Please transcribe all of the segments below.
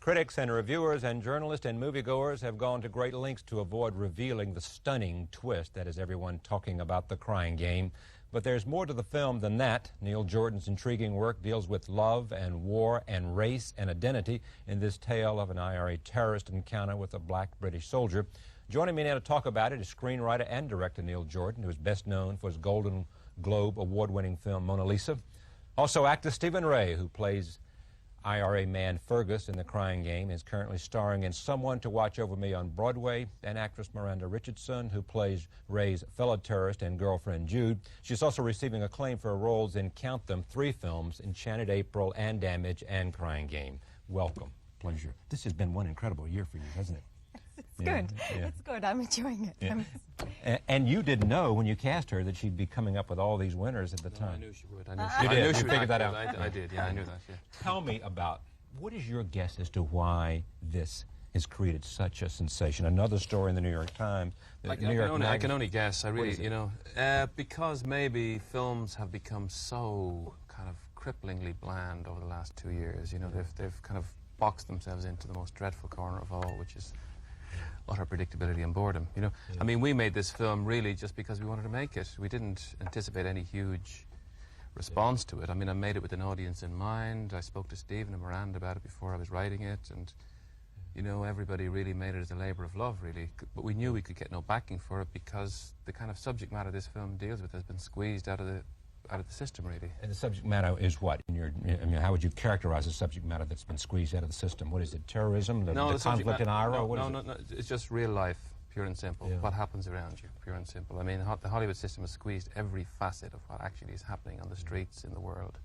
Critics and reviewers and journalists and moviegoers have gone to great lengths to avoid revealing the stunning twist that has everyone talking about The Crying Game. But there's more to the film than that. Neil Jordan's intriguing work deals with love and war and race and identity in this tale of an IRA terrorist encounter with a black British soldier. Joining me now to talk about it is screenwriter and director Neil Jordan, who is best known for his Golden Globe award-winning film Mona Lisa. Also actor Stephen Ray, who plays IRA man Fergus in The Crying Game, is currently starring in Someone to Watch Over Me on Broadway, and actress Miranda Richardson, who plays Ray's fellow terrorist and girlfriend Jude. She's also receiving acclaim for her roles in, count them, 3 films, Enchanted April and Damage and Crying Game. Welcome. Pleasure. This has been one incredible year for you, hasn't it? It's good. Yeah. It's good. I'm enjoying it. Yeah. And you didn't know when you cast her that she'd be coming up with all these winners at the time. I knew she would. You did. You figured that out. I did. Yeah, I knew that. Yeah. Tell me about, what is your guess as to why this has created such a sensation? Another story in the New York Times. I can only guess. I really, because maybe films have become so kind of cripplingly bland over the last 2 years. You know, they've kind of boxed themselves into the most dreadful corner of all, which is utter predictability and boredom. You know, yeah. I mean, we made this film really just because we wanted to make it. We didn't anticipate any huge response to it. I mean, I made it with an audience in mind. I spoke to Stephen and Miranda about it before I was writing it, and you know, everybody really made it as a labor of love, really. But we knew we could get no backing for it because the kind of subject matter this film deals with has been squeezed out of the system, really. And the subject matter is what? I mean, how would you characterize the subject matter that's been squeezed out of the system? What is it? Terrorism? The conflict in Ira? No. It's just real life, pure and simple. Yeah. What happens around you, pure and simple. I mean, the Hollywood system has squeezed every facet of what actually is happening on the streets in the world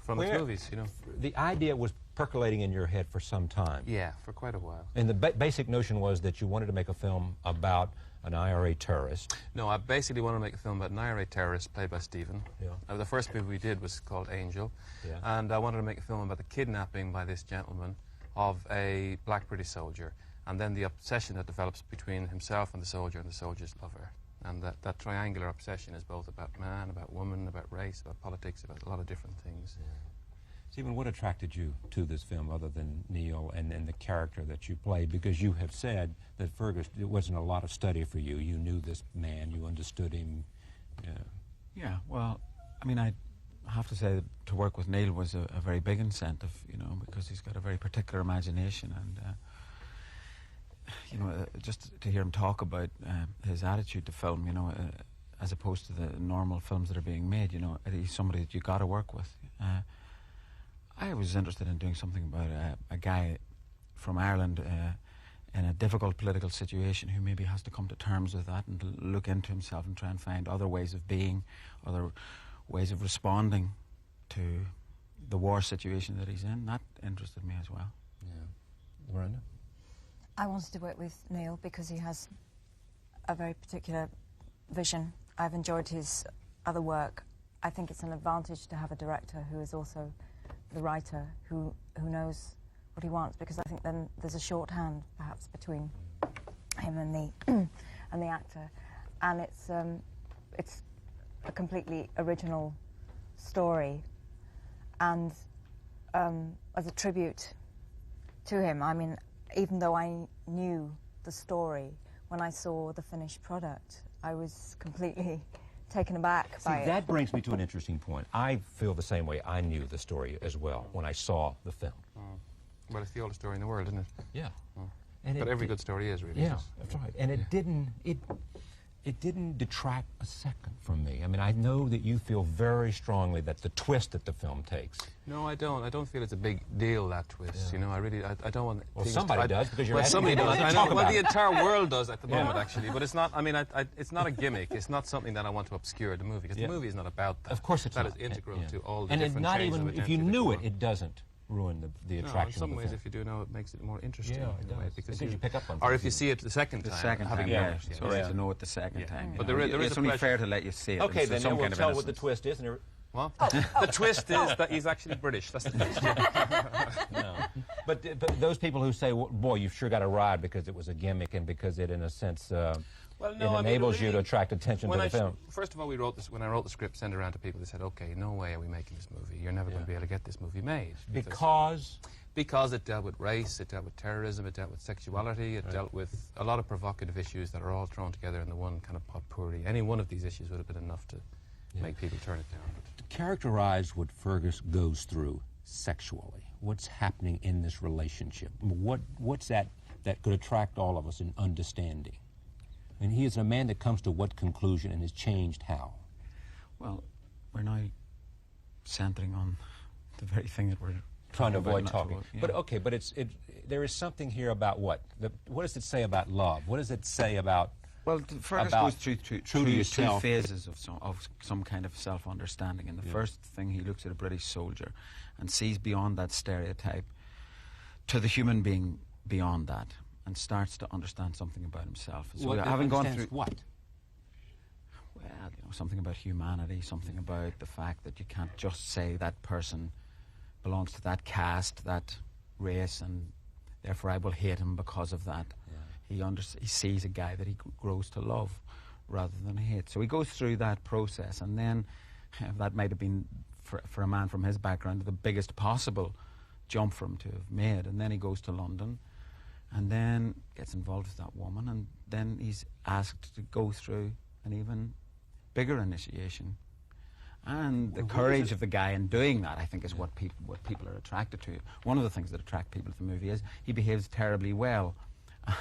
from its movies, you know. The idea was percolating in your head for some time. Yeah, for quite a while. And the basic notion was that you wanted to make a film about an IRA terrorist. No, I basically wanted to make a film about an IRA terrorist played by Stephen. Yeah. The first movie we did was called Angel. Yeah. And I wanted to make a film about the kidnapping by this gentleman of a black British soldier, and then the obsession that develops between himself and the soldier's lover. And that triangular obsession is both about man, about woman, about race, about politics, about a lot of different things. Yeah. Stephen, what attracted you to this film other than Neil and the character that you played? Because you have said that Fergus, it wasn't a lot of study for you. You knew this man, you understood him. Yeah, well, I mean, I have to say that to work with Neil was a very big incentive, you know, because he's got a very particular imagination, and you know, just to hear him talk about his attitude to film, you know, as opposed to the normal films that are being made, you know, he's somebody that you got to work with. I was interested in doing something about a guy from Ireland in a difficult political situation who maybe has to come to terms with that and to look into himself and try and find other ways of being, other ways of responding to the war situation that he's in. That interested me as well. Yeah. Miranda? I wanted to work with Neil because he has a very particular vision. I've enjoyed his other work. I think it's an advantage to have a director who is also the writer who knows what he wants, because I think then there's a shorthand perhaps between him and the actor, and it's a completely original story, and as a tribute to him. I mean, even though I knew the story, when I saw the finished product, I was completely taken aback by it. That brings me to an interesting point. I feel the same way. I knew the story as well when I saw the film. Well, it's the oldest story in the world, isn't it? Yeah. But every good story is, really. Yeah, that's right. And it didn't detract a second from me. I mean, I know that you feel very strongly that the twist that the film takes. No, I don't. I don't feel it's a big deal, that twist. Yeah. You know, I don't want. Well, somebody does, because you're somebody does. I know. Well, the entire world does at the moment, actually. But it's not. I mean, it's not a gimmick. It's not something that I want to obscure the movie, because the movie is not about that. Of course, it's not. That is integral to all the and different not shades even of if you knew it, it doesn't ruin the attraction. No, in some ways, if you do know, it makes it more interesting. Yeah, it does. Because you pick up on. Or if you see it the second time, it's all right to know it the second time. But there is it's only fair to let you see it. Okay, then we'll tell what the twist is. Well, the twist is that he's actually British. That's the twist. No. But those people who say, well, boy, you've sure got a ride because it was a gimmick and because it, in a sense, well, it enables you to attract attention to the film. First of all, when I wrote the script, sent it around to people, they said, okay, no way are we making this movie. You're never going to be able to get this movie made. Because? Because it dealt with race, it dealt with terrorism, it dealt with sexuality, it dealt with a lot of provocative issues that are all thrown together in the one kind of potpourri. Any one of these issues would have been enough to make people turn it down. To characterize what Fergus goes through sexually, what's happening in this relationship, what's that could attract all of us in understanding? And he is a man that comes to what conclusion and is changed how? Well, we're now centering on the very thing that we're trying to avoid talking. Yeah. But okay, but there is something here about what? What does it say about love? What does it say about? Well, Fergus goes through two phases of some kind of self-understanding. And the first thing, he looks at a British soldier and sees beyond that stereotype to the human being beyond that, and starts to understand something about himself. So having gone through what? Well, you know, something about humanity, something about the fact that you can't just say that person belongs to that caste, that race, and therefore I will hate him because of that. Yeah. He sees a guy that he grows to love rather than hate. So he goes through that process, and then that might have been, for a man from his background, the biggest possible jump for him to have made. And then he goes to London, and then gets involved with that woman, and then he's asked to go through an even bigger initiation. And the courage of the guy in doing that, I think, is what people are attracted to. One of the things that attract people to the movie is he behaves terribly well,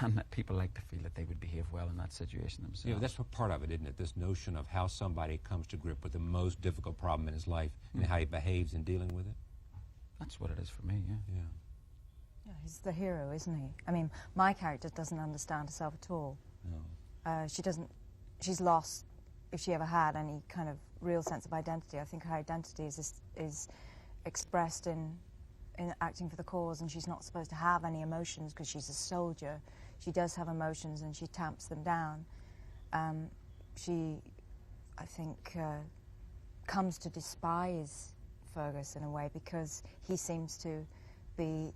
and that people like to feel that they would behave well in that situation themselves. Yeah, that's what part of it, isn't it? This notion of how somebody comes to grip with the most difficult problem in his life and how he behaves in dealing with it. That's what it is for me. Yeah. Yeah, he's the hero, isn't he? I mean, my character doesn't understand herself at all. No. She doesn't. She's lost, if she ever had any kind of real sense of identity. I think her identity is expressed in acting for the cause, and she's not supposed to have any emotions because she's a soldier. She does have emotions, and she tamps them down. She, I think, comes to despise Fergus in a way because he seems to be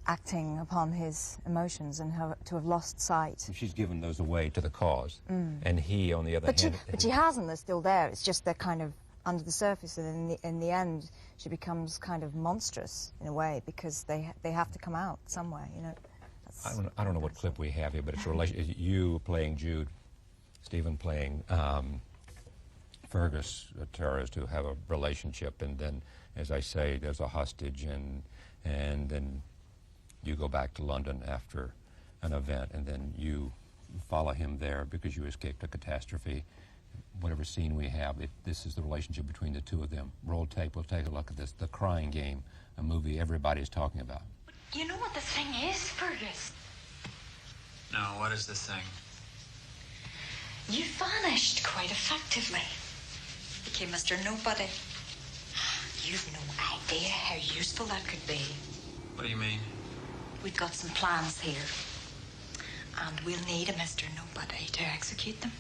acting upon his emotions and to have lost sight. She's given those away to the cause, and he, on the other hand... But she hasn't, they're still there. It's just they're kind of under the surface, and in the end, she becomes kind of monstrous in a way because they have to come out somewhere, you know. I don't know what clip we have here, but it's a relation. You playing Jude, Stephen playing Fergus, a terrorist, who have a relationship, and then, as I say, there's a hostage, and then you go back to London after an event, and then you follow him there because you escaped a catastrophe. Whatever scene we have, this is the relationship between the two of them. Roll tape, we'll take a look at this. The Crying Game, a movie everybody's talking about. You know what the thing is, Fergus? No, what is the thing? You vanished quite effectively. Became Mr. Nobody. You've no idea how useful that could be. What do you mean? We've got some plans here. And we'll need a Mr. Nobody to execute them.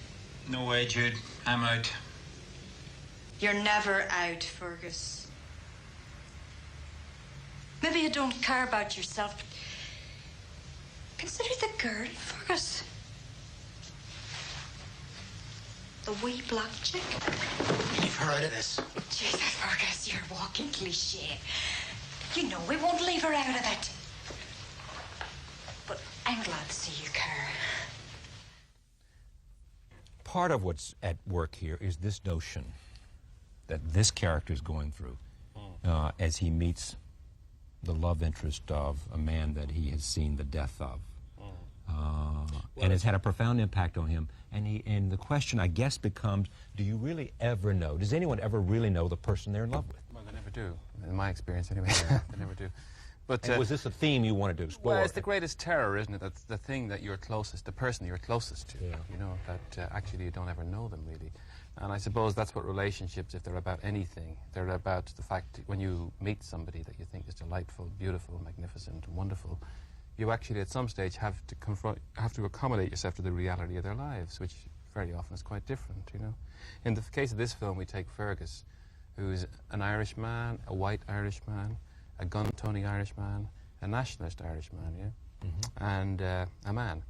No way, Jude. I'm out. You're never out, Fergus. Maybe you don't care about yourself, but consider the girl, Fergus. The wee black chick. Leave her out of this. Jesus, Fergus, you're a walking cliché. You know we won't leave her out of it. But I'm glad to see you care. Part of what's at work here is this notion that this character is going through as he meets the love interest of a man that he has seen the death of. And it's had a profound impact on him. And the question, I guess, becomes, do you really ever know? Does anyone ever really know the person they're in love with? Well, they never do. In my experience, anyway. They never do. But was this a theme you wanted to explore? Well, it's the greatest terror, isn't it? That's the thing that you're closest, the person you're closest to. Yeah. You know, that actually you don't ever know them, really. And I suppose that's what relationships, if they're about anything, they're about the fact when you meet somebody that you think is delightful, beautiful, magnificent, and wonderful, you actually at some stage have to accommodate yourself to the reality of their lives, which very often is quite different, you know. In the case of this film, we take Fergus, who's an Irish man, a white Irish man, a gun-toting Irishman, a nationalist Irishman, yeah, and a man.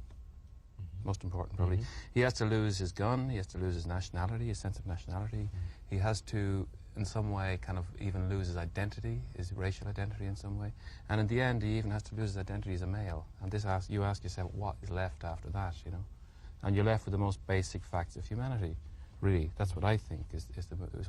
Most important, probably. He has to lose his gun, he has to lose his nationality, his sense of nationality. He has to, in some way, kind of even lose his identity, his racial identity in some way. And in the end, he even has to lose his identity as a male. And you ask yourself, what is left after that, you know? And you're left with the most basic facts of humanity. Really, that's what I think is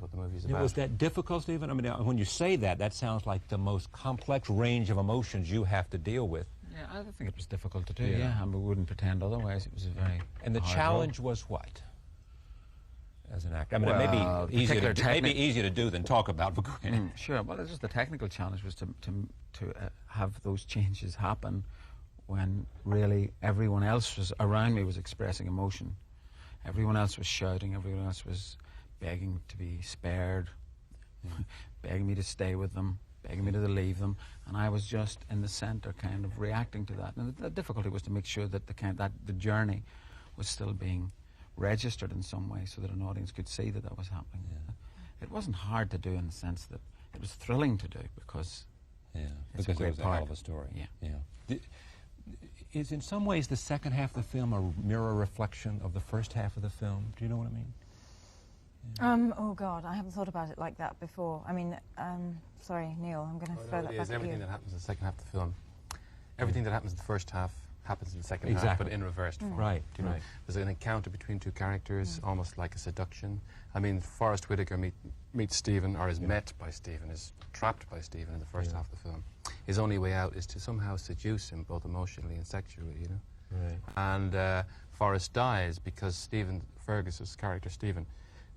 what the movie is about. Was that difficult, Stephen? I mean, when you say that, that sounds like the most complex range of emotions you have to deal with. Yeah, I think it was difficult to do, yeah. I mean, we wouldn't pretend otherwise. It was a very And the hard challenge role. was what? As an actor? I mean, Well, it may be easier to do than talk about. But sure, well, it's just the technical challenge was to have those changes happen when really everyone else was around me was expressing emotion. Everyone else was shouting, everyone else was begging to be spared, begging me to stay with them, begging me to leave them, and I was just in the centre, kind of reacting to that. And the difficulty was to make sure that the journey was still being registered in some way, so that an audience could see that was happening. Yeah. It wasn't hard to do in the sense that it was thrilling to do because it's a great it was part. a hell of a story. Is in some ways the second half of the film a mirror reflection of the first half of the film? Do you know what I mean? Oh God, I haven't thought about it like that before. I mean, sorry, Neil, I'm going to throw that back at you. Everything that happens in the second half of the film, everything that happens in the first half happens in the second half, but in reversed form. Right, Do you know? There's an encounter between two characters, almost like a seduction. I mean, Forrest Whitaker meets Stephen, or is met by Stephen, is trapped by Stephen in the first half of the film. His only way out is to somehow seduce him, both emotionally and sexually, you know? Right. And Forrest dies because Stephen, Fergus's character, Stephen,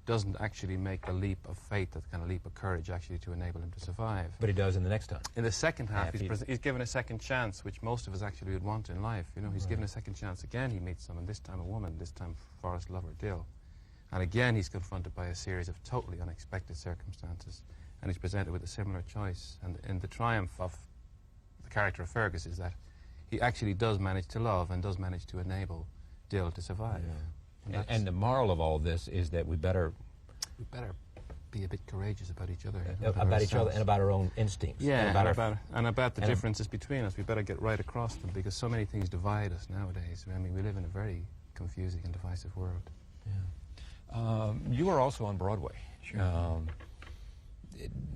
doesn't actually make the leap of faith, that kind of leap of courage, actually, to enable him to survive. But he does in the next time. In the second half, he's given a second chance, which most of us actually would want in life. You know, he's given a second chance again. He meets someone, this time a woman, this time Forrest's lover, Dill. And again, he's confronted by a series of totally unexpected circumstances, and he's presented with a similar choice. And the triumph of the character of Fergus is that he actually does manage to love and does manage to enable Dill to survive. And the moral of all this is that we better be a bit courageous about each other. About each other and about our own instincts. Yeah, and about the differences between us. We better get right across them, because so many things divide us nowadays. I mean, we live in a very confusing and divisive world. You are also on Broadway. Sure.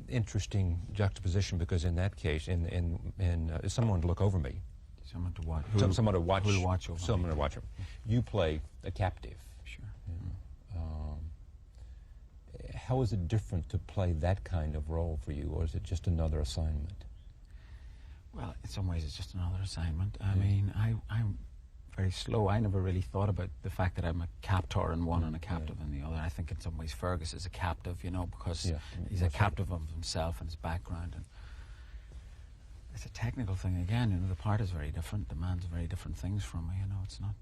Interesting juxtaposition, because in that case, someone to look over me. Someone to watch. Someone to watch. Who'll watch over Someone me. to watch him. You play a captive. Sure. How is it different to play that kind of role for you, or is it just another assignment? Well, in some ways, it's just another assignment. I mean, I'm very slow. I never really thought about the fact that I'm a captor in one and a captive in the other. I think in some ways Fergus is a captive, you know, because he's a captive of himself and his background. And it's a technical thing again, you know, the part is very different, demands very different things from me, you know, it's not...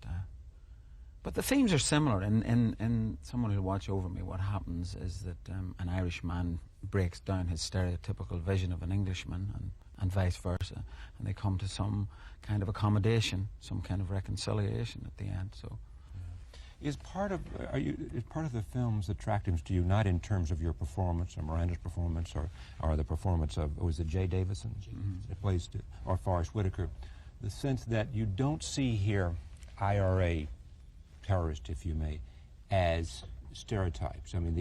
But the themes are similar. In Someone Who'll Watch Over Me, what happens is that an Irish man breaks down his stereotypical vision of an Englishman, and vice versa, and they come to some kind of accommodation, some kind of reconciliation at the end. So, is part of the film's attractiveness to you not in terms of your performance or Miranda's performance or the performance of, was it Jay Davison? It plays or Forrest Whitaker, the sense that you don't see here IRA terrorists, if you may, as stereotypes. I mean,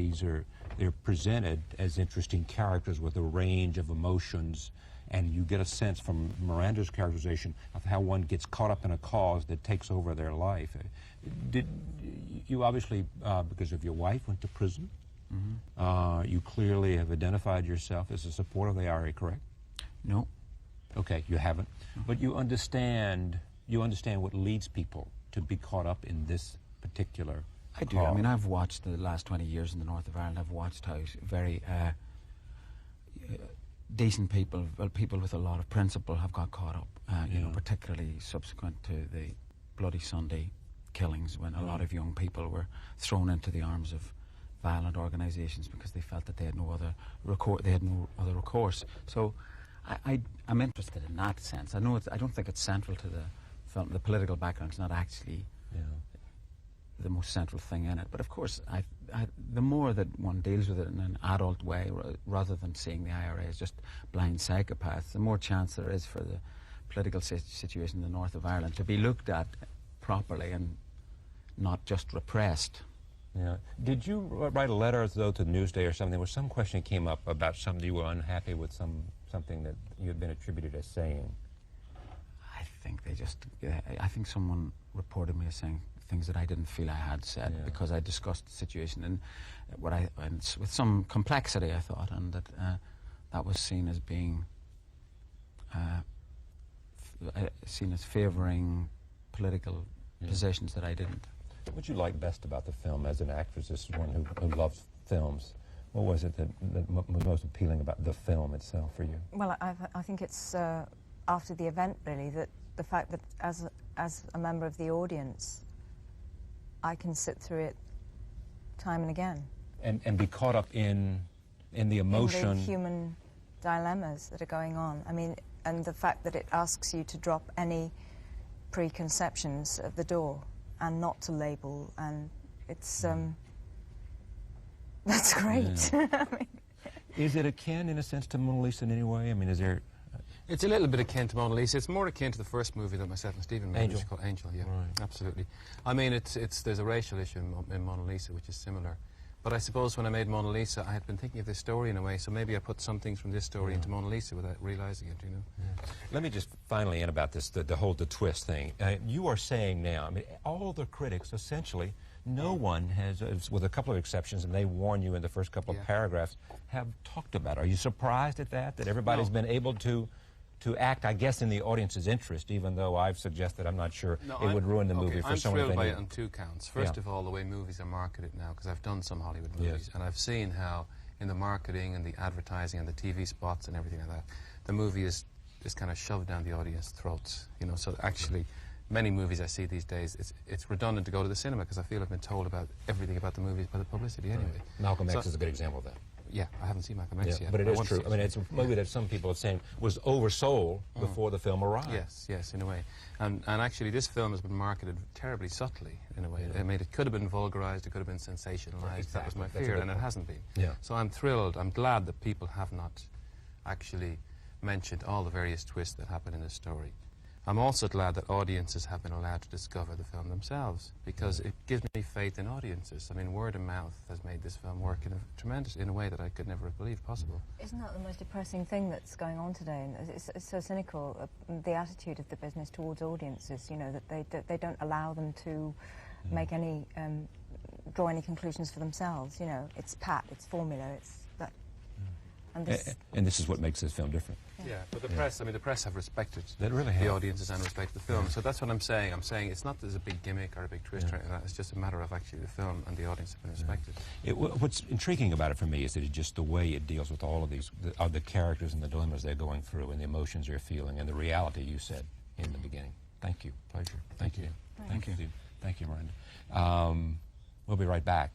they're presented as interesting characters with a range of emotions, and you get a sense from Miranda's characterization of how one gets caught up in a cause that takes over their life. Did you obviously, because of your wife, went to prison? You clearly have identified yourself as a supporter of the IRA, correct? no. Okay, you haven't. But you understand what leads people to be caught up in this particular I do. cause. I mean, I've watched the last 20 years in the north of Ireland. I've watched how very decent people, well, people with a lot of principle, have got caught up. You know, particularly subsequent to the Bloody Sunday killings, when a lot of young people were thrown into the arms of violent organisations because they felt that they had no other recourse. So, I'm interested in that sense. I don't think it's central to the film. The political background's not actually the most central thing in it. But of course, the more that one deals with it in an adult way, rather than seeing the IRA as just blind psychopaths, the more chance there is for the political situation in the north of Ireland to be looked at properly and not just repressed. Yeah. Did you write a letter, though, to Newsday or something, where some question came up about something you were unhappy with, something that you had been attributed as saying? I think I think someone reported me as saying things that I didn't feel I had said, because I discussed the situation and with some complexity, I thought, and that that was seen as being seen as favouring political positions that I didn't. What you like best about the film as an actress, as one who loves films? What was it that was most appealing about the film itself for you? Well, I think it's after the event, really, that the fact that as a member of the audience, I can sit through it time and again. And be caught up in the emotion. In the human dilemmas that are going on. I mean, and the fact that it asks you to drop any preconceptions at the door and not to label, and it's that's great. Yeah. I mean, is it akin, in a sense, to Mona Lisa in any way? I mean, is there... It's a little bit akin to Mona Lisa. It's more akin to the first movie that myself and Stephen made, which is called Angel. Yeah, right. Absolutely. I mean, there's a racial issue in Mona Lisa, which is similar. But I suppose when I made Mona Lisa, I had been thinking of this story in a way, so maybe I put some things from this story into Mona Lisa without realizing it, you know. Yeah. Let me just finally end about this, the whole twist thing. You are saying now, I mean, all the critics, essentially, no one has, with a couple of exceptions, and they warn you in the first couple of paragraphs, have talked about it. Are you surprised at that everybody's been able to act, I guess, in the audience's interest, even though I've suggested I'm not sure it would ruin the movie for someone. I'm thrilled by it on two counts. First of all, the way movies are marketed now, because I've done some Hollywood movies, and I've seen how in the marketing and the advertising and the TV spots and everything like that, the movie is kind of shoved down the audience's throats. You know, so actually, many movies I see these days, it's redundant to go to the cinema because I feel I've been told about everything about the movies by the publicity anyway. Malcolm X is a good example of that. Yeah, I haven't seen Malcolm X yet. But it is true. I mean, it's a movie that some people are saying was oversold before the film arrived. Yes, in a way. And actually, this film has been marketed terribly subtly, in a way. I mean, it could have been vulgarized, it could have been sensationalized. Exactly. That was my fear, and it hasn't been. Yeah. So I'm thrilled. I'm glad that people have not actually mentioned all the various twists that happen in this story. I'm also glad that audiences have been allowed to discover the film themselves, because it gives me faith in audiences. I mean, word of mouth has made this film work in a way that I could never have believed possible. isn't that the most depressing thing that's going on today? And it's so cynical, the attitude of the business towards audiences, you know, that they don't allow them to make any, draw any conclusions for themselves, you know. It's pat, it's formula, it's that. And this is what makes this film different. Yeah, but the press, I mean, the press have respected the audiences and respected the film. So that's what I'm saying. I'm saying it's not there's a big gimmick or a big twist or anything like that. It's just a matter of actually the film and the audience have been respected. What's intriguing about it for me is that it's just the way it deals with all of these, the characters and the dilemmas they're going through and the emotions they're feeling and the reality you said in the beginning. Thank you. Pleasure. Thank you. Thank you. Thank you, Miranda. We'll be right back.